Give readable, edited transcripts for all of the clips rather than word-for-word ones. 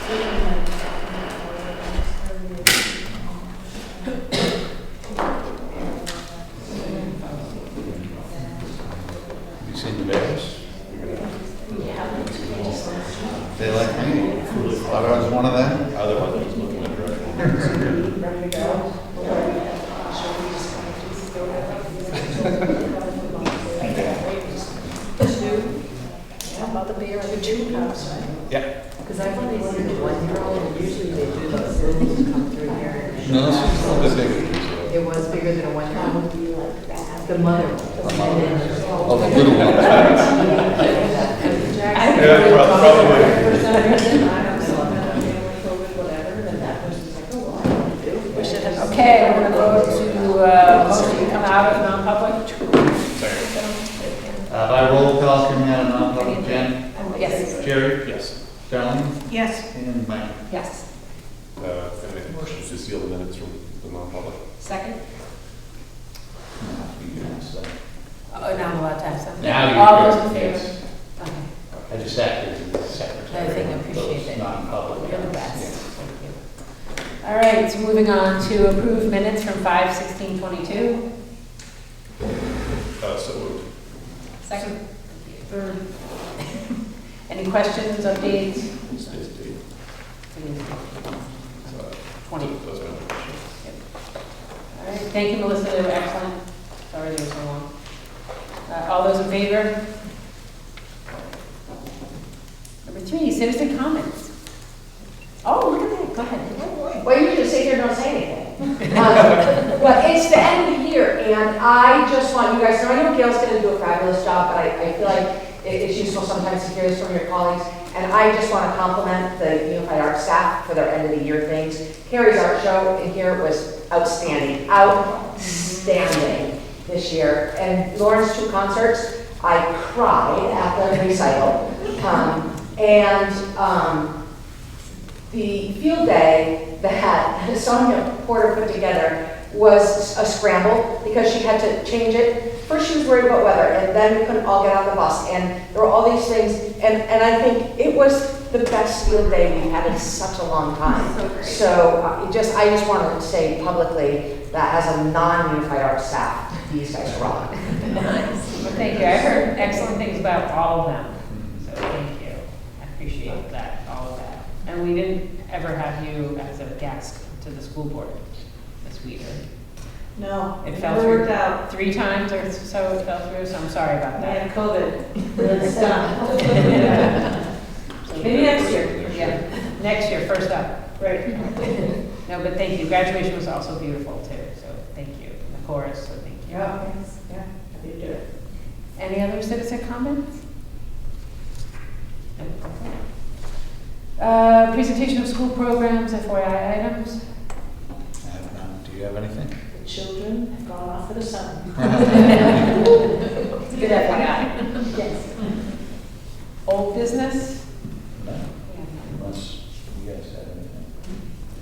You seen the Bears? They like me. Thought I was one of them. Otherwise, I was looking at direction. Ready to go? How about the beer and the two cups, right? Yeah. Because I've only seen the 1-year-old, and usually they do the rooms come through here. No, this is a little bit bigger. It was bigger than a 1-year-old. The mother. Oh, the little one. Yeah, probably. For some reason, I don't know, COVID, whatever, then that person's like, oh, well, I want to do. We should have. Okay, we're gonna go to, motion to come out of non-public. By roll call, coming out of non-public, Jen, Yes. Jerry, Yes. Darlene, Yes. and Mike. Yes. I make a motion to seal the minutes from the non-public. Second? You can say. Oh, now I'm allowed to have something. Now you All can, those in favor? yes. Okay. I just acted as the secretary. I think I appreciate it. Non-public. You're the best. Thank you. All right, so moving on to approve minutes from 5/16/22. So moved. Second. Third. Any questions, updates? Today's date. 20. That's my question. All right, thank you, Melissa, they were excellent. Sorry they were so long. All those in favor? Number 3, citizen comments. Oh, look at that, go ahead. Well, you just sit here and don't say anything. But it's the end of the year, and I just want you guys to know, I know Gail's gonna do a fabulous job, but I feel like it's useful sometimes to hear this from your colleagues. And I just want to compliment the Unified Arts staff for their end of the year things. Carrie's art show in here was outstanding this year. And Lauren's 2 concerts, I cried at the recital. The field day that Sonia Porter put together was a scramble because she had to change it. First she was worried about weather, and then we couldn't all get on the bus, and there were all these things, and I think it was the best field day we've had in such a long time. So I just wanted to say publicly that as a non-Unified Arts staff, these guys rock. Nice. Well, thank you. I heard excellent things about all of them. So thank you. I appreciate that, all of that. And we didn't ever have you as a guest to the school board this week. No, It it fell never through worked out. 3 times or so it fell through, so I'm sorry about I that. had COVID. It's done. Maybe next year. Yeah, next year, first up. Right. No, but thank you. Graduation was also beautiful too, so thank you. And the chorus, so thank you. Yeah, thanks. Yeah, happy to do it. Any other citizen comments? No. Presentation of school programs, FYI items. I have none. Do you have anything? The children have gone off for the summer. It's good FYI. Yes. Old business? No. Unless you guys have anything.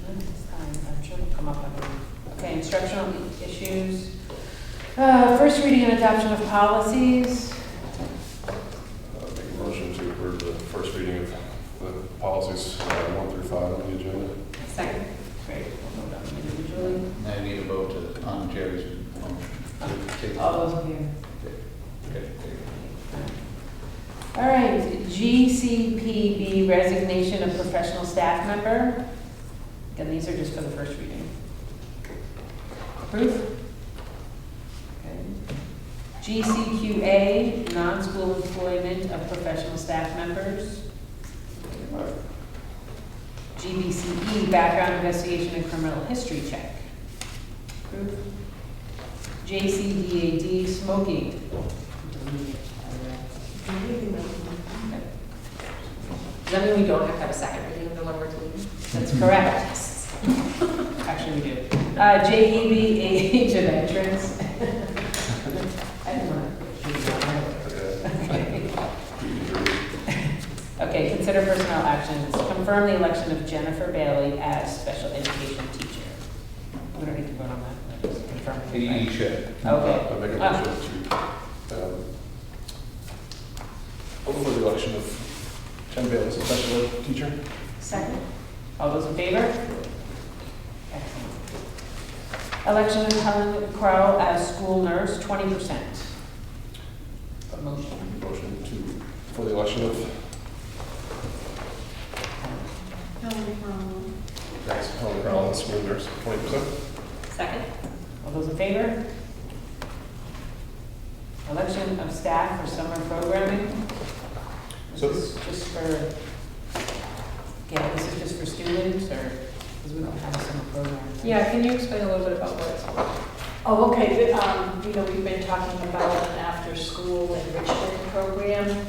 I'm sure it'll come up on. Okay, instructional issues. First reading and adoption of policies. Make a motion to approve the first reading of the policies 1 through 5 on the agenda. Second. Great. We'll vote on them individually. Now you need a vote on Jerry's motion. to take- All those in favor? Okay. All right, GCPB resignation of professional staff member. Again, these are just for the first reading. Approve? Okay. GCQA, non-school employment of professional staff members. GBCE, background investigation and criminal history check. Approve. JCDAD, smoking. Does that mean we don't have to have a second reading of the one we're deleting? That's correct. Actually, we do. JEBH of entrance. I didn't want to. Okay, consider personnel actions. Confirm the election of Jennifer Bailey as special education teacher. We don't need to vote on that. Just confirm it, You right? should. Okay. I make a motion to approve the election of Jen Bailey as a special ed teacher. Second. All those in favor? Excellent. Election of Helen Crow as school nurse, 20%. A motion. Motion for the election of Helen Crowell as school nurse, 20%. Second. All those in favor? Election of staff for summer programming. So- This is just for, yeah, this is just for students, or, because we don't have a summer program. right? Yeah, can you explain a little bit about what it's about? Oh, okay, we've been talking about an after-school enrichment program.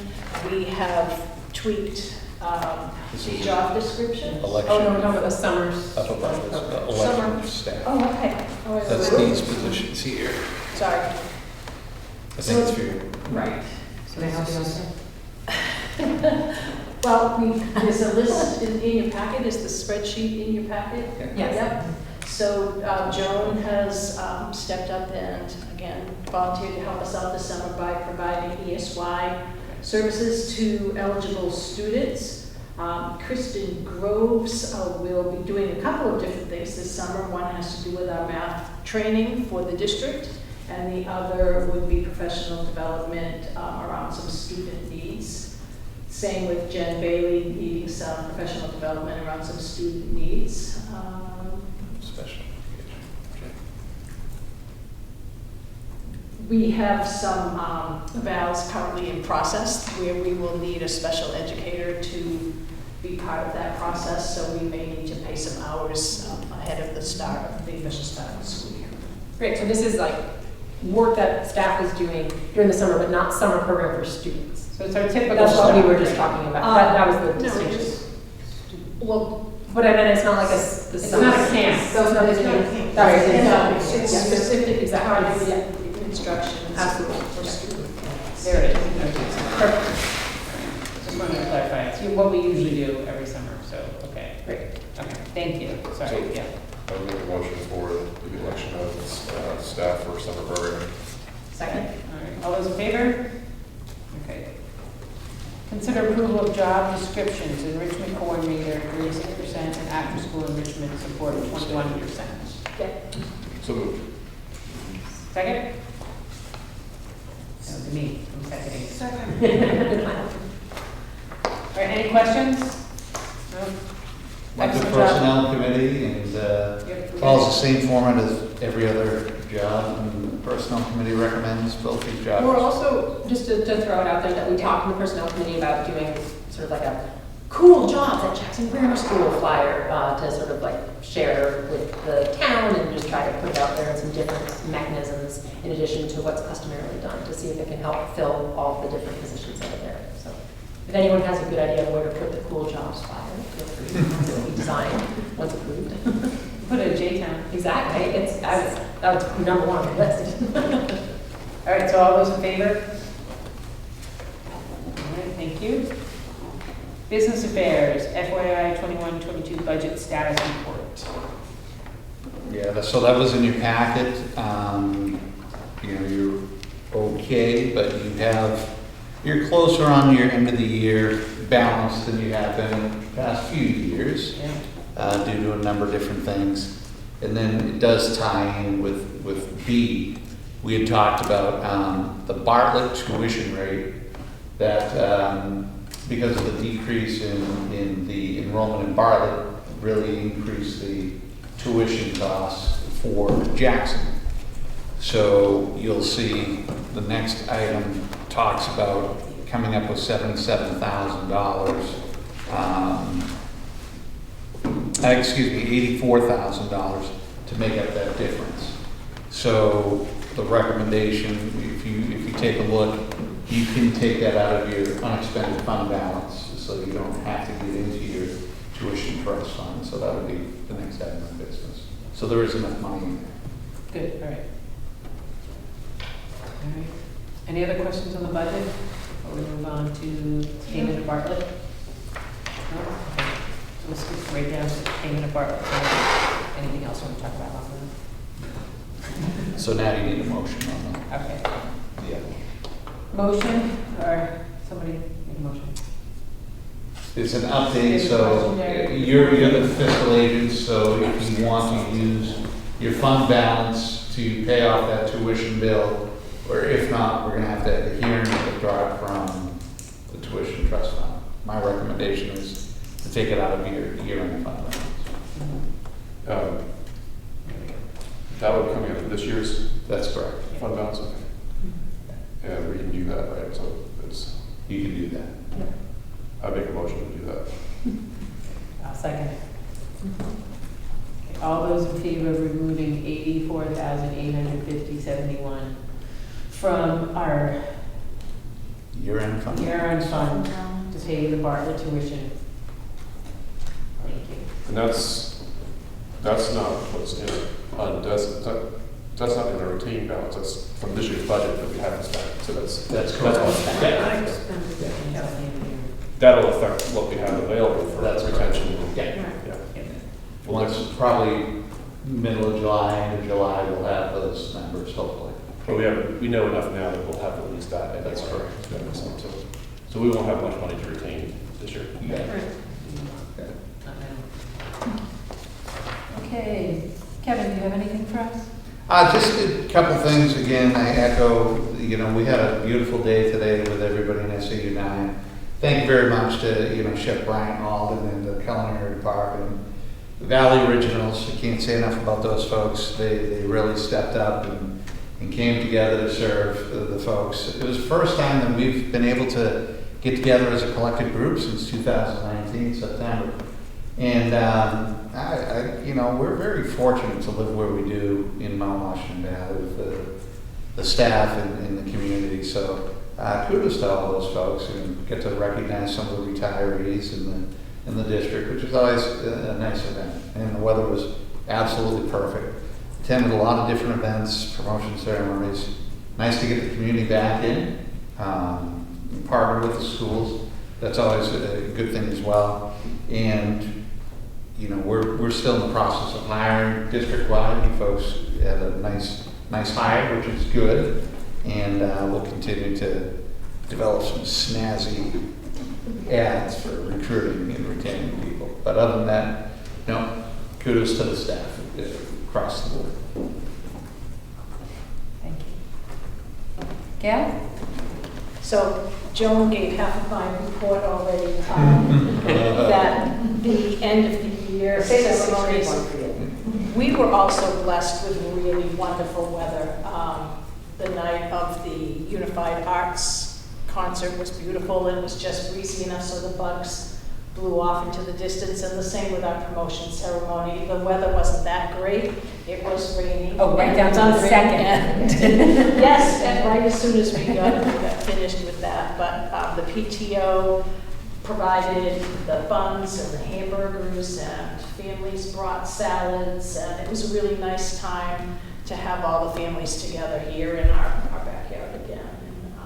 We have tweaked the job description. Election. Oh, no, we're talking about the summers. I thought that was the election Summer. of staff. Oh, okay. Oh, I That's see. these positions here. Sorry. I think it's for you. Right. Can I help you on that? Well, there's a list in your packet, is the spreadsheet in your packet? Yes. Yep. So Joan has stepped up and, again, volunteered to help us out this summer by providing ESY services to eligible students. Kristen Groves will be doing a couple of different things this summer. One has to do with our math training for the district, and the other would be professional development around some student needs. Same with Jen Bailey, needing some professional development around some student needs. Special education. We have some evals currently in process where we will need a special educator to be part of that process, so we may need to pay some hours ahead of the start of the official start of the school year. Great, so this is like work that staff is doing during the summer, but not summer program for students. So it's our typical. That's what we staff were just program. talking about. That was the No, distinction. just- Well, But I meant it's not like a, the It's summer. not a camp. So it's not a It's not a camp. camp. That's no, right. it's Yeah. specific, it's part of Exactly. the instructions. Absolutely. For students. There it is. Perfect. Just wanted to clarify, it's what we usually do every summer, so, okay. Great. Okay, thank you, sorry, So- yeah. I would make a motion for the election of staff for summer program. Second. All right, all those in favor? Okay. Consider approval of job descriptions, enrichment coordinator, 36%, and after-school enrichment support, 21%. So moved. Second? That was me, I'm seconding. Good plan. All right, any questions? No? Like the Excellent job. personnel committee, and Yep, we follows got the same format as every other job, and the personnel committee recommends both these jobs. We're also, just to throw it out there, that we talked in the personnel committee about doing sort of like a cool jobs at Jackson Grammar School flyer to sort of like share with the town and just try to put it out there in some different mechanisms in addition to what's customarily done to see if it can help fill all the different positions that are there. So if anyone has a good idea of where to put the cool jobs flyer, feel free to be designed once approved. Put it in J-Town. Exactly, that was number one on the list. All right, so all those in favor? All right, thank you. Business affairs, FYI 21-22 budget status report. Yeah, so that was in your packet. You know, you're okay, but you're closer on your end of the year balance than you have been in the past few years. Yeah. Due to a number of different things. And then it does tie in with B. We had talked about the Bartlett tuition rate, that because of the decrease in the enrollment in Bartlett, really increased the tuition costs for Jackson. So you'll see the next item talks about coming up with $77,000. $84,000 to make up that difference. So the recommendation, if you take a look, you can take that out of your unexpended fund balance, so you don't have to get into your tuition trust fund. So that would be the next item of business. So there is enough money in there. Good, all right. All right. Any other questions on the budget before we move on to payment of Bartlett? No? Okay. So we'll skip right down to payment of Bartlett. Anything else you want to talk about on So now you need a motion on that? Okay. that. Yeah. Motion, or somebody make a motion? is an update, Good so question, Jerry. you're the fiscal agent, so if you want to use your fund balance to pay off that tuition bill, or if not, we're gonna have to adhere and withdraw it from the tuition trust fund. My recommendation is to take it out of your year-end fund balance. That would come out of this year's That's correct. fund balance, okay? And we can do that, right? So it's, You can do that. I make a motion to do that. I'll second it. Okay, all those in favor of removing 84,850.71 from our Year-end fund. year-end fund to pay the Bartlett tuition? Thank you. And that's not what's in it. That's not in the retained balance, that's from this year's budget that we haven't spent, so that's correct. what's spent. That'll affect what we have available for That's retention. Yeah. Yeah. Once, probably middle of July, end of July, we'll have those numbers, hopefully. But we know enough now that we'll have at least that. That's correct. So we won't have much money to retain this year. Okay, Kevin, do you have anything for us? Just a couple things, again, I echo, we had a beautiful day today with everybody in SAU 9. Thank you very much to, Chef Bryant Alden and the culinary department. The Valley Originals, I can't say enough about those folks. They really stepped up and came together to serve the folks. It was the first time that we've been able to get together as a collective group since 2019, September. And we're very fortunate to live where we do in Mount Washington Valley with the staff and the community. So kudos to all those folks, and get to recognize some of the retirees in the district, which is always a nice event. And the weather was absolutely perfect. Attended a lot of different events, promotion ceremonies. Nice to get the community back in, partner with the schools. That's always a good thing as well. And we're still in the process of hiring district-wide. You folks had a nice hire, which is good, and we'll continue to develop some snazzy ads for recruiting and retaining people. But other than that, kudos to the staff across the board. Thank you. Gail? So Joan gave half of my report already, that the end of the year Say the sixth ceremonies. grade one for you. We were also blessed with really wonderful weather. The night of the Unified Arts concert was beautiful, and it was just breezy enough so the bugs blew off into the distance, and the same with our promotion ceremony. The weather wasn't that great, it was rainy. Oh, right down to the second. Yes, and right as soon as we got finished with that, but the PTO provided the buns and the hamburgers, and families brought salads, and it was a really nice time to have all the families together here in our backyard again. And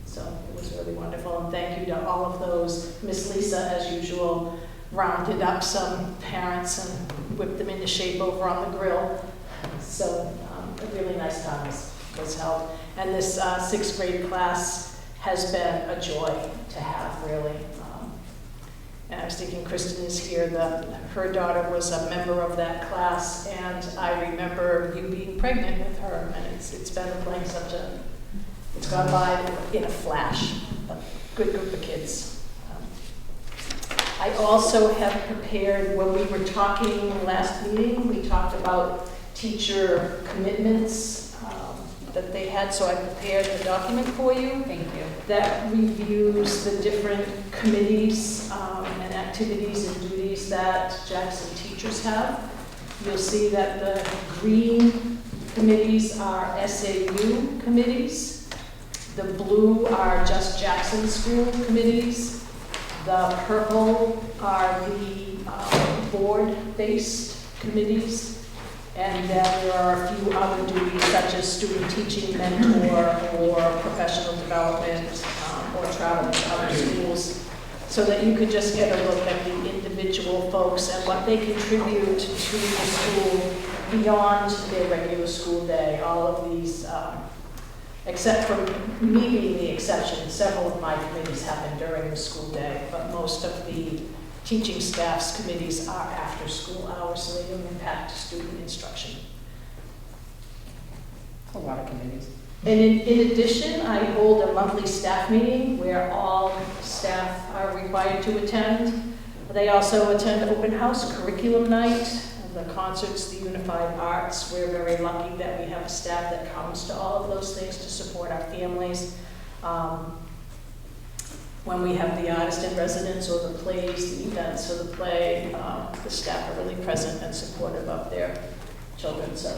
so it was really wonderful, and thank you to all of those. Miss Lisa, as usual, rounded up some parents and whipped them into shape over on the grill. So a really nice time was held. And this sixth grade class has been a joy to have, really. And I was thinking Kristen is here, her daughter was a member of that class, and I remember you being pregnant with her, and it's been playing it's gone by in a flash. A good group of kids. I also have prepared, when we were talking last meeting, we talked about teacher commitments that they had, so I prepared a document for you. Thank you. That reviews the different committees and activities and duties that Jackson teachers have. You'll see that the green committees are SAU committees. The blue are just Jackson School committees. The purple are the board-based committees. And then there are a few other duties such as student teaching mentor or professional development or travel to other schools, so that you could just get a look at the individual folks and what they contribute to the school beyond their regular school day. All of these except for me being the exception. Several of my committees happen during the school day, but most of the teaching staff's committees are after school hours, so they don't impact student instruction. A lot of committees. And in addition, I hold a monthly staff meeting where all staff are required to attend. They also attend open house, curriculum night, the concerts, the unified arts. We're very lucky that we have a staff that comes to all of those things to support our families. When we have the artist in residence or the plays, the events or the play, the staff are really present and supportive of their children. So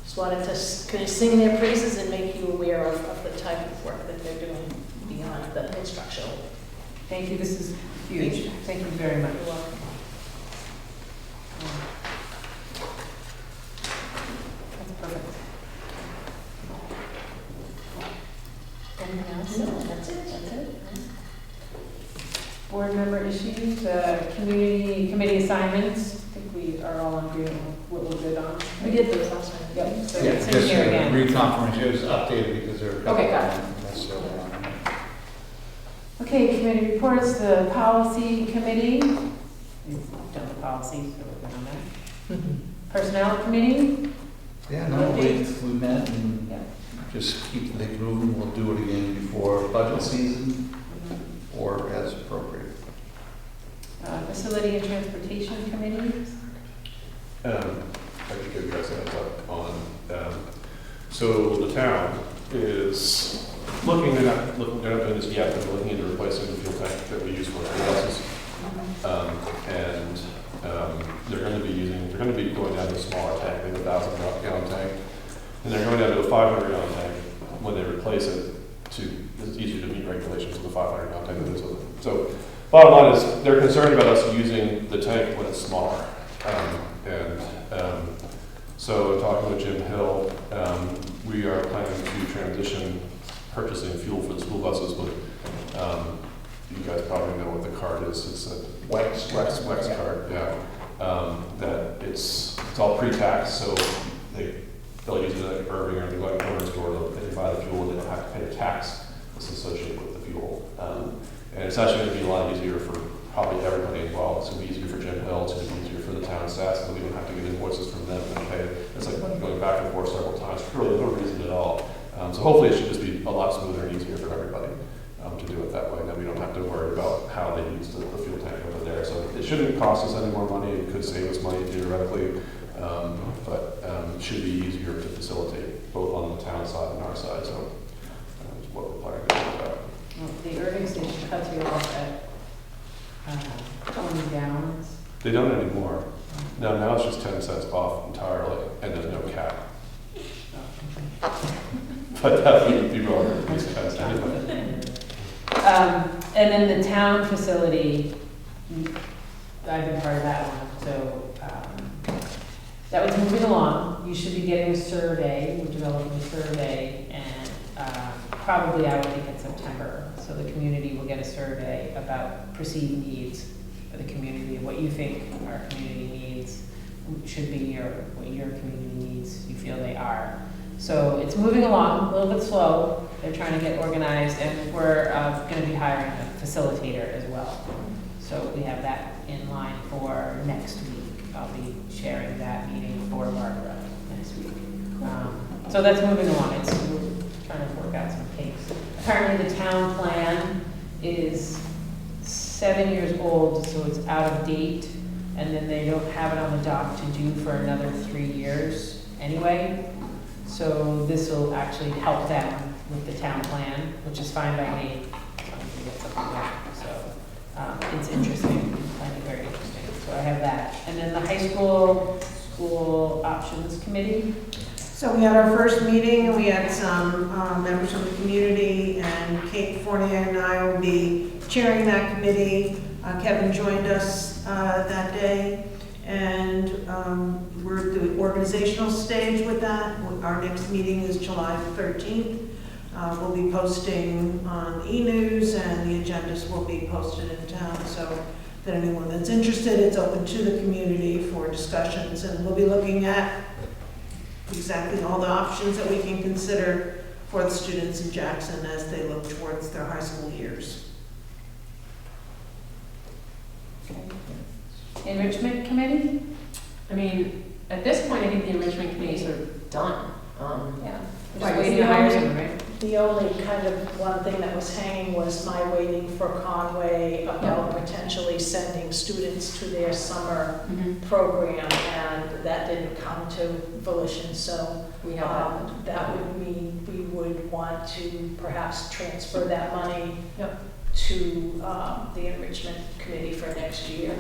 just wanted to kind of sing their praises and make you aware of the type of work that they're doing beyond the instructional. Thank you, this is huge. Thank you very much. You're welcome. That's perfect. Anything else? No, that's it. That's it. Board member issues, community committee assignments. I think we are all on agreement with what we're good on. We did those last time. Yep, so Yeah, it's in just here again. reconfirmation, it was updated because there are a couple Okay, got it. of necessarily on there. Okay, committee reports, the policy committee. We've done the policy, so we're good on that. Personnel committee. Yeah, no, Updates? we met and Yeah. just keep things moving. We'll do it again before budget season or as appropriate. Facility and transportation committee. I could give you guys a heads up on, so the town is looking, they're not doing this yet, but they're looking into replacing the fuel tank that we use for our buses. They're going to be going down to a smaller tank, they have a 1,000 gallon tank, and they're going down to a 500 gallon tank. When they replace it, it's easier to meet regulations with a 500 gallon tank than it is with it. So bottom line is, they're concerned about us using the tank when it's smaller. So in talking with Jim Hill, we are planning to transition purchasing fuel for the school buses, but you guys probably know what the card is. It's a Wex card, yeah. That it's all pre-tax, so they'll use it at Irving or the corner store. They can buy the fuel, and they don't have to pay the tax that's associated with the fuel. And it's actually going to be a lot easier for probably everybody involved. It's going to be easier for Jim Hill, it's going to be easier for the town staff, so we don't have to get invoices from them and pay it. It's like money going back and forth several times for really no reason at all. So hopefully it should just be a lot smoother and easier for everybody to do it that way. Then we don't have to worry about how they use the fuel tank over there. So it shouldn't cost us any more money. It could save us money theoretically, but it should be easier to facilitate both on the town side and our side. So that's what we're planning to do with that. Well, the Irving station cuts you off at 20 gallons. They don't anymore. No, now it's just 10 cents off entirely, and there's no cap. But that would be wrong. And then the town facility, I've been part of that one, so that was moving along. You should be getting a survey, we're developing a survey, and probably I would think in September. So the community will get a survey about perceived needs for the community, what you think our community needs should be, or what your community needs you feel they are. So it's moving along, a little bit slow. They're trying to get organized, and we're going to be hiring a facilitator as well. So we have that in line for next week. I'll be sharing that meeting for Barbara next week. So that's moving along. We're trying to work out some kinks. Apparently the town plan is 7 years old, so it's out of date, and then they don't have it on the dock to do for another 3 years anyway. So this will actually help them with the town plan, which is fine by me, as long as we get something back. So it's interesting, I think very interesting. So I have that. And then the high school options committee. So we had our first meeting, and we had some members from the community, and Kate Fournier and I will be chairing that committee. Kevin joined us that day, and we're at the organizational stage with that. Our next meeting is July 13th. We'll be posting on e-news, and the agendas will be posted in town, so that anyone that's interested, it's open to the community for discussions, and we'll be looking at exactly all the options that we can consider for the students in Jackson as they look towards their high school years. Enrichment committee? I mean, at this point, I think the enrichment committee is sort of done. Yeah. Just waiting to hire someone, right? The only kind of one thing that was hanging was my waiting for Conway about potentially sending students to their summer program, and that didn't come to fruition, so We have that. that would mean we would want to perhaps transfer that money Yep. to the enrichment committee for next year.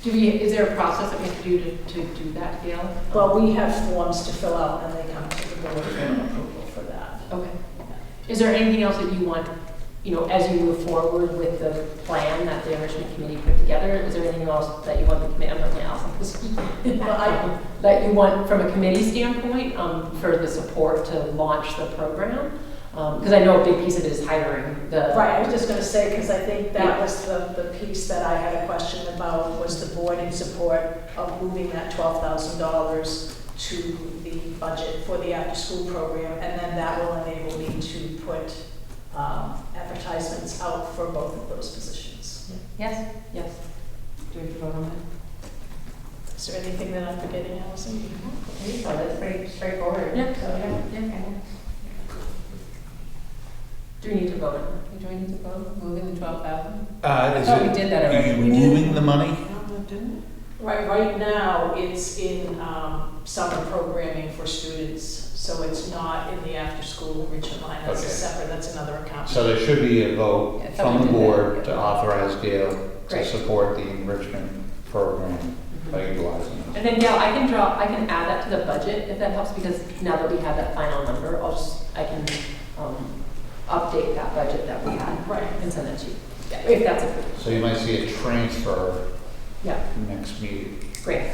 Is there a process that we have to do to do that, Gail? Well, we have forms to fill out, and they come to the board for approval for that. Okay. Is there anything else that you want, as you move forward with the plan that the enrichment committee put together? Is there anything else that you want the committee, I'm not going to ask this, that you want from a committee standpoint for the support to launch the program? Because I know a big piece of it is hiring the. Right, I was just gonna say, because I think that was the piece that I had a question about, was the board in support of moving that $12,000 to the budget for the after-school program, and then that will enable me to put advertisements out for both of those positions. Yes? Yes. Do we have to vote on that? Is there anything that I'm forgetting, Allison? So that's pretty straightforward. Yeah. So, yeah. Do we need to vote on that? Do we need to vote, moving the 12,000? Is Oh, we did that Are already. you We did. moving the money? Didn't Right now, it's in summer programming for students, so it's not in the after-school enrichment line, that's Okay. separate, that's another account. So there should be a vote Yeah, from someone the did that. board to authorize Gail to Great. support the enrichment program by utilizing it. And then, Gail, I can add that to the budget if that helps, because now that we have that final number, I can update that budget that we had. Right. And send it to you, if that's approved. So you might see a transfer Yeah, next meeting. great.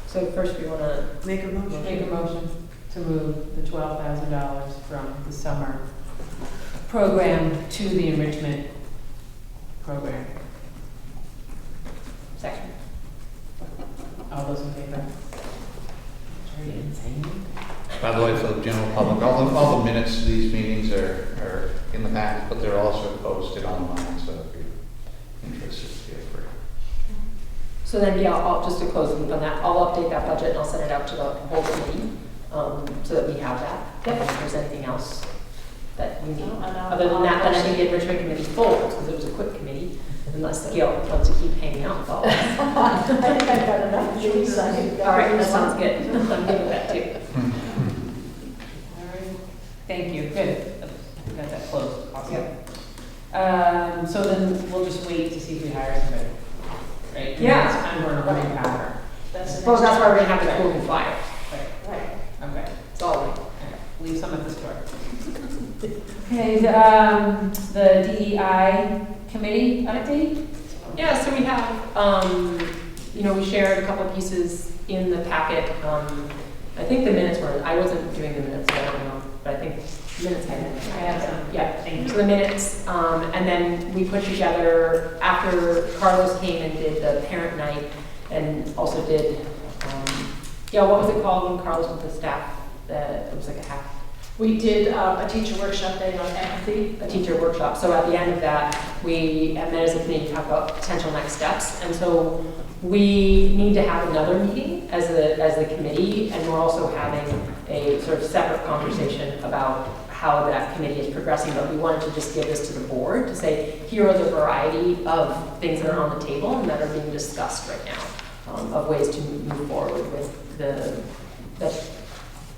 So first we want to, make a motion. Make a motion to move the $12,000 from the summer program to the enrichment program. second. All those in favor? Very insane. By the way, for the general public, all the minutes of these meetings are in the packet, but they're also posted online, so if you're interested, feel free. So then, yeah, just to close the loop on that, I'll update that budget and I'll send it out to the whole committee, so that we have that. If there's anything else that you need. Other than that, then I think the enrichment committee's full, because it was a quick committee, unless Gail wants to keep hanging out with all that. I think I've got enough Julie's on it. All right, that sounds good. I'm good with that too. All right. Thank you, good. Got that closed, awesome. So then we'll just wait to see if we hire somebody, right? Yeah. It's kind of a running pattern. That's the Well, next that's why we're gonna have one. to pull and fire. Right. Okay, It's all right. leave some at the store. Okay, the DEI committee update? Yeah, so we have, we shared a couple pieces in the packet. I think the minutes I wasn't doing the minutes, so I don't know, but I think minutes had it. I have some. Yeah, Thank you. so the minutes, and then we put together, after Carlos came and did the parent night, and also did, what was it called when Carlos with the staff? It was like a half. We did a teacher workshop day on empathy. A teacher workshop. So at the end of that, we met as a committee to talk about potential next steps. And so we need to have another meeting as the committee, and we're also having a sort of separate conversation about how that committee is progressing. But we wanted to just give this to the board to say, here are the variety of things that are on the table and that are being discussed right now, of ways to move forward with the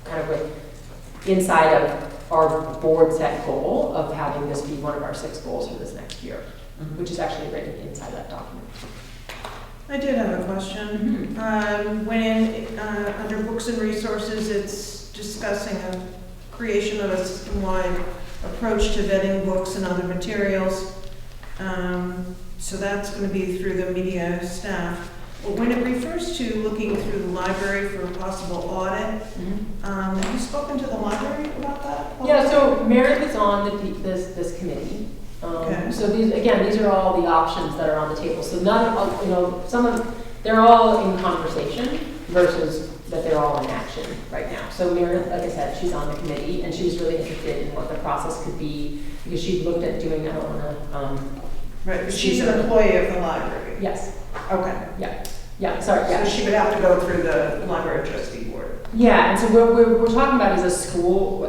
kind of with inside of our board set goal of having this be one of our 6 goals for this next year, which is actually written inside that document. I did have a question. Under books and resources, it's discussing a creation of a system-wide approach to vetting books and other materials. So that's going to be through the media staff. But when it refers to looking through the library for a possible audit, have you spoken to the library about that? Yeah, so Meredith is on this committee. Okay. So these are all the options that are on the table. So they're all in conversation versus that they're all in action right now. So Meredith, like I said, she's on the committee, and she was really interested in what the process could be, because she looked at doing, I don't wanna, Right, but she's an employee of the library. yes, Okay. yeah, sorry, yeah. So she would have to go through the library trustee board. Yeah, and so what we're talking about as a school,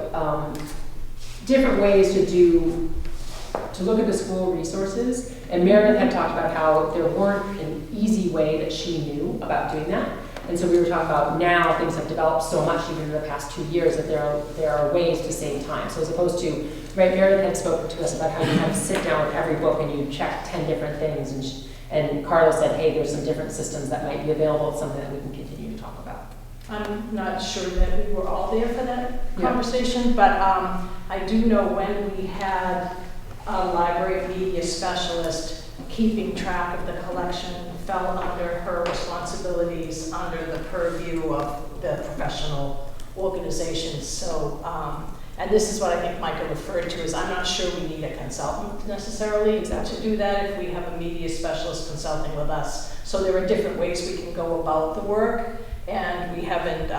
different ways to look at the school resources. And Meredith had talked about how there weren't an easy way that she knew about doing that. And so we were talking about now things have developed so much even in the past 2 years that there are ways to save time. So as opposed to, right, Meredith had spoken to us about how you kind of sit down with every book and you check 10 different things. And Carla said, hey, there's some different systems that might be available. It's something that we can continue to talk about. I'm not sure that we were all there for that conversation, but I do know when we had a library media specialist, keeping track of the collection fell under her responsibilities, under the purview of the professional organizations. So, and this is what I think Micah referred to, is I'm not sure we need a consultant necessarily to do that if we have a media specialist consulting with us. So there are different ways we can go about the work. And we haven't,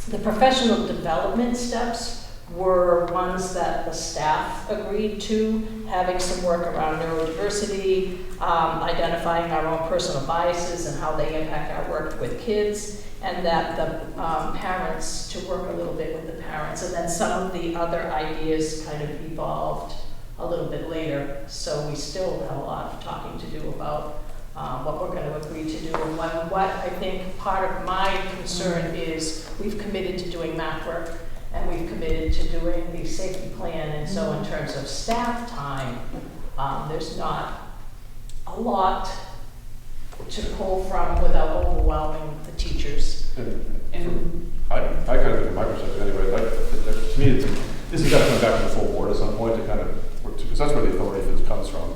the professional development steps were ones that the staff agreed to, having some work around neurodiversity, identifying our own personal biases and how they impact our work with kids, and that the parents, to work a little bit with the parents. And then some of the other ideas kind of evolved a little bit later. So we still have a lot of talking to do about what we're going to agree to do. And what I think part of my concern is we've committed to doing math work and we've committed to doing the safety plan. And so in terms of staff time, there's not a lot to pull from without overwhelming the teachers. And I kind of, from my perspective anyway, to me, this has got to come back to the full board at some point to kind of work, because that's where the authority for this comes from.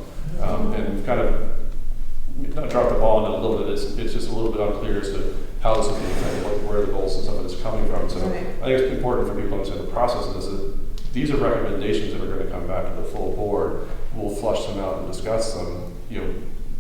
And kind of not drop the ball on it a little bit. It's just a little bit unclear as to how this is being done, where the goals and stuff of this coming from. So Right. I think it's important for people to understand the process of this. That these are recommendations that are going to come back to the full board. We'll flush them out and discuss them,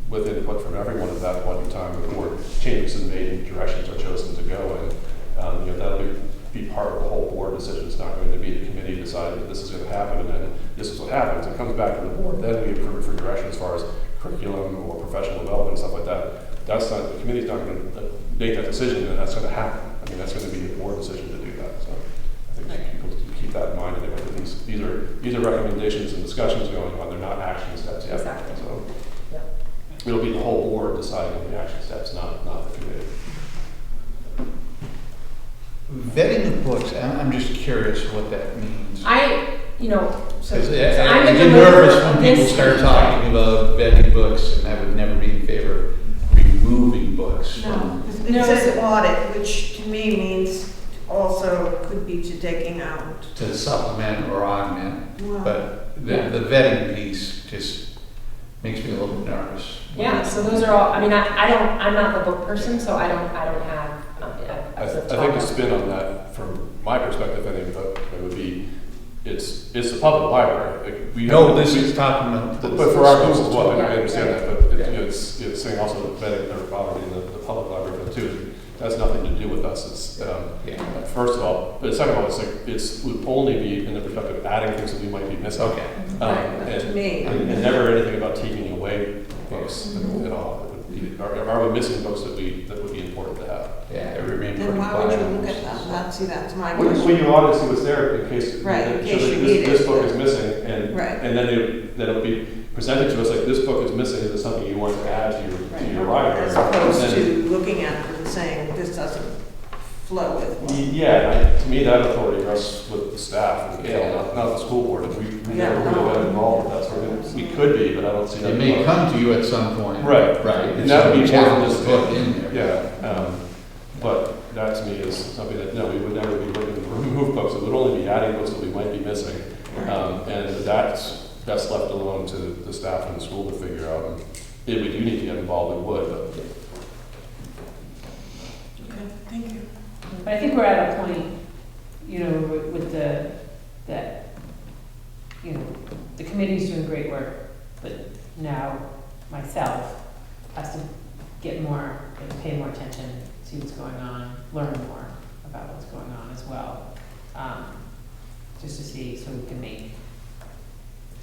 with input from everyone at that point in time before changes are made and directions are chosen to go in. That'll be part of the whole board decision. It's not going to be the committee deciding that this is going to happen and then this is what happens. It comes back to the board. Then we approve it for direction as far as curriculum or professional development and stuff like that. That's not, the committee's not going to make that decision, and that's going to happen. I mean, that's going to be a board decision to do that. So I think people keep that in mind anyway. That these are recommendations and discussions going on. They're not action steps yet. Exactly. So Yeah. it'll be the whole board deciding on the action steps, not the committee. Vetting the books, I'm just curious what that means. So I'm I the get nervous deliverer of when people this. start talking about vetting books, and I would never be in favor of removing books from. It says audit, which to me means also could be to taking out. To supplement or augment, Well, but the vetting piece just makes me a little nervous. Yeah, so those are all, I'm not the book person, so I don't have. I think the spin on that, from my perspective, I think that it would be, it's the public library. Like, This is talking about. But for our books as well, Yeah. I understand that, but it's saying also that vetting or following the public library for the two. That's nothing to do with us. It's, first of all, but second of all, it would only be in the perspective of adding things that we might be missing. Okay. To me. And never anything about taking away books at all. Are we missing books that would be important to have? Yeah, it remained Then pretty why would you quiet. look at that? That's my When question. you audit, see what's there in case. Right, in so case that you need this it. book is missing, and Right. and then it'll be presented to us like, this book is missing, is it something you want to add to your library? As opposed And to looking at it and saying, this doesn't flow with. to me, that authority rests with the staff and Gail, not the school board. We Yeah, never really been involved with that sort of thing. We could be, but I don't see that. It may come to you at some point. Right. Right. And that would be So more than just just put in there. Yeah, but that to me is something that, no, we would never be looking to remove books. It would only be adding books that we might be missing. And that's left alone to the staff and the school to figure out. And if we do need to get involved, we would, but Okay, thank you. But I think we're at a point, with the committee's doing great work, but now myself has to get more, pay more attention, see what's going on, learn more about what's going on as well. Just to see, so we can make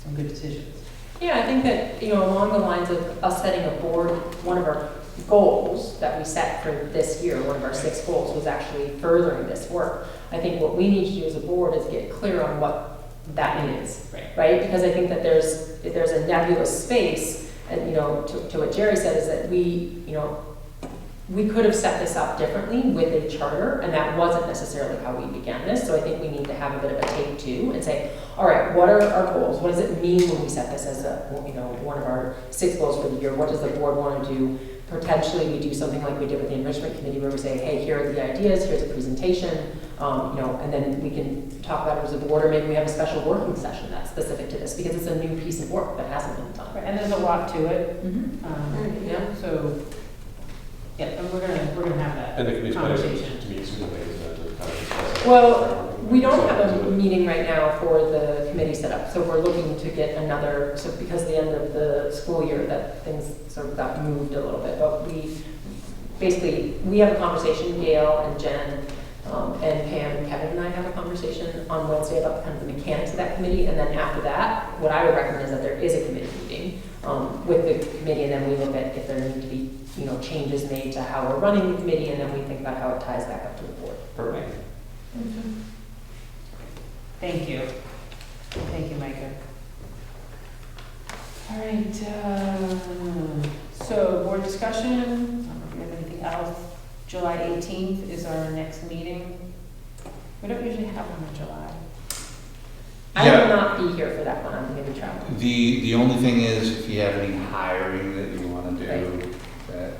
some good decisions. Yeah, I think that, along the lines of us setting a board, one of our goals that we set for this year, one of our 6 goals was actually furthering this work. I think what we need to do as a board is get clear on what that is, right? Because I think that there's a nebulous space, and, to what Jerry said, is that we could have set this up differently with a charter, and that wasn't necessarily how we began this. So I think we need to have a bit of a take two and say, all right, what are our goals? What does it mean when we set this as one of our 6 goals for the year? What does the board want to do? Potentially, we do something like we did with the enrichment committee, where we say, hey, here are the ideas, here's a presentation, and then we can talk about it as a board, or maybe we have a special working session that's specific to this, because it's a new piece of work that hasn't been done. And there's a lot to it. Yeah. So, yeah, and we're gonna have that And the committee's conversation. to meet soon, I think, to kind of discuss it. Well, we don't have a meeting right now for the committee setup, so we're looking to get another, so because the end of the school year, that things sort of got moved a little bit, but we have a conversation, Gail and Jen, and Pam and Kevin and I have a conversation on Wednesday about kind of the mechanics of that committee, and then after that, what I would recommend is that there is a committee meeting with the committee, and then we look at if there need to be, changes made to how we're running the committee, and then we think about how it ties back up to the board. Perfect. Thank you. Thank you, Micah. All right, so board discussion, I don't know if you have anything else. July 18th is our next meeting. We don't usually have one in July. I Yeah. will not be here for that one, I'm going to be traveling. The only thing is, if you have any hiring that you want to do, that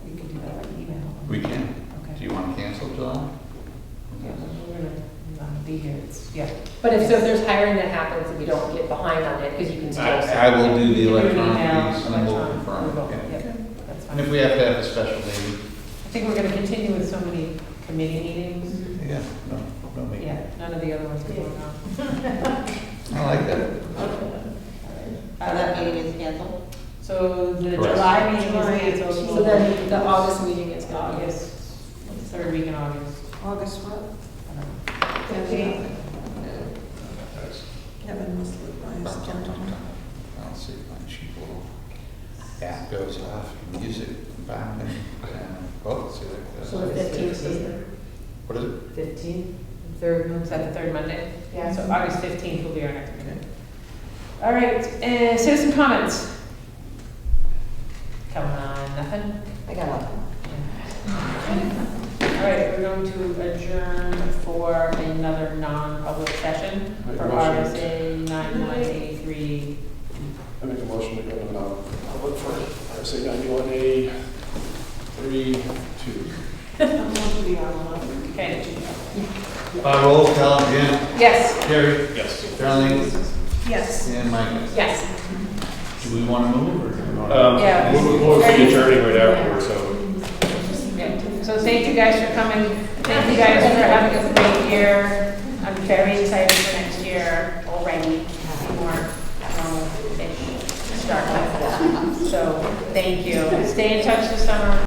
We can do that by email. we can. Okay. Do you want to cancel July? Yeah, we're gonna not be here, yeah. But if there's hiring that happens, and we don't get behind on it, because you can still. I will do the You can electronic email, piece and we'll electronic, confirm. we'll- Yeah. Yep, that's And if fine. we have to have a special meeting, I think we're gonna continue with so many committee meetings. yeah, no meeting. Yeah, none of the other ones are going on. I like that. That meeting is canceled? So the Correct. July meeting July is canceled. So then the August meeting is going to be. August, third week in August. August what? I don't know. 15th. Thanks. Kevin must look by his agenda. I'll see if my cheap little app goes off, music, back and, oh, see that. So the 15th is the. What is it? 15th, third Is that the third Monday? Yeah. So August 15th will be our next meeting. All right, citizen comments. Come on, nothing? I got one. All right, we're going to adjourn for another non-public session Make a for motion. RSA 9183. I make a motion to go to non-public for RSA 91A 3-2. I'm going to be on Okay. Roll call, Jim, Yes. Terry, Yes. Darlene, Yes. and Mike. Yes. Do we want to move or do we want to? Yeah. We'll be adjourning right afterwards, so. Okay. So thank you guys for coming. Thank you guys for having a great year. I'm very excited for next year already. More normal-ish start with. So thank you. Stay in touch this summer.